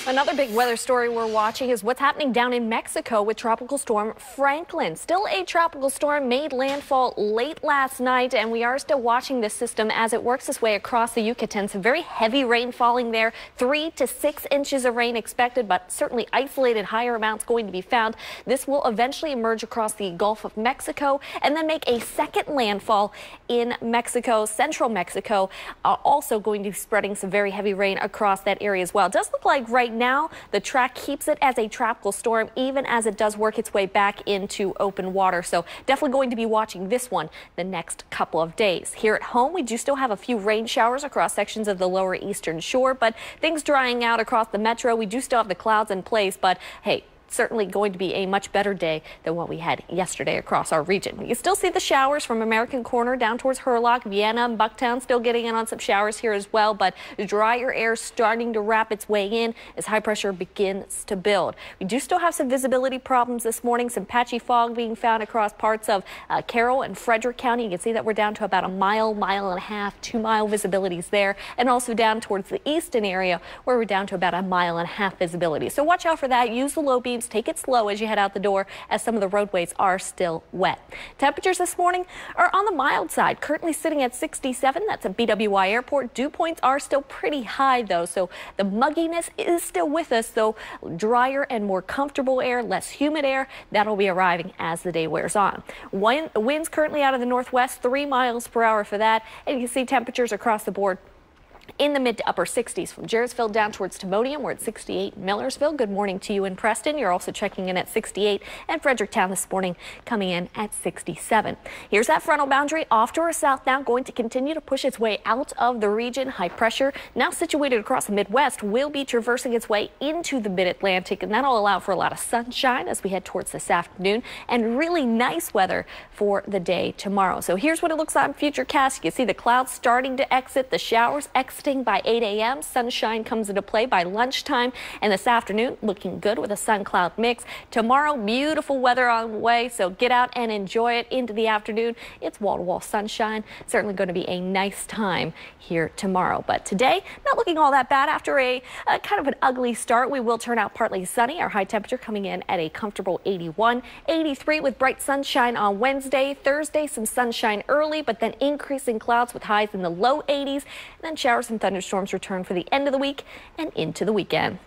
Another big weather story we're watching is what's happening down in Mexico with Tropical Storm Franklin. Still a tropical storm, made landfall late last night, and we are still watching this system as it works its way across the Yucatan. Some very heavy rain falling there, 3 to 6 inches of rain expected, but certainly isolated higher amounts going to be found. This will eventually emerge across the Gulf of Mexico and then make a second landfall in Mexico, central Mexico, also going to be spreading some very heavy rain across that area as well. It does look like right now the track keeps it as a tropical storm even as it does work its way back into open water. So definitely going to be watching this one the next couple of days. Here at home, we do still have a few rain showers across sections of the lower eastern shore, but things drying out across the metro. We do still have the clouds in place, but hey, certainly going to be a much better day than what we had yesterday across our region. You still see the showers from American Corner down towards Hurlock, Vienna, and Bucktown, still getting in on some showers here as well, but drier air starting to wrap its way in as high pressure begins to build. We do still have some visibility problems this morning, some patchy fog being found across parts of Carroll and Frederick County. You can see that we're down to about a mile, mile and a half, 2 mile visibilities there, and also down towards the eastern area where we're down to about a mile and a half visibility. So watch out for that. Use the low beams. Take it slow as you head out the door, as some of the roadways are still wet. Temperatures this morning are on the mild side, currently sitting at 67. That's at BWI Airport. Dew points are still pretty high, though, so the mugginess is still with us, though drier and more comfortable air, less humid air, that'll be arriving as the day wears on. Winds currently out of the northwest, 3 miles per hour for that, and you can see temperatures across the board in the mid to upper 60s from Jarrettsville down towards Timonium. We're at 68 in Millersville. Good morning to you in Preston. You're also checking in at 68, and Fredericktown this morning coming in at 67. Here's that frontal boundary off to our south now, going to continue to push its way out of the region. High pressure now situated across the Midwest will be traversing its way into the mid-Atlantic, and that'll allow for a lot of sunshine as we head towards this afternoon and really nice weather for the day tomorrow. So here's what it looks like on FUTURECAST. You can see the clouds starting to exit, the showers exiting by 8 a.m. Sunshine comes into play by lunchtime, and this afternoon looking good with a sun-cloud mix. Tomorrow, beautiful weather on the way, so get out and enjoy it into the afternoon. It's wall-to-wall sunshine. Certainly going to be a nice time here tomorrow. But today, not looking all that bad after a kind of an ugly start. We will turn out partly sunny. Our high temperature coming in at a comfortable 81, 83 with bright sunshine on Wednesday. Thursday, some sunshine early, but then increasing clouds with highs in the low 80s, and then showers and thunderstorms return for the end of the week and into the weekend.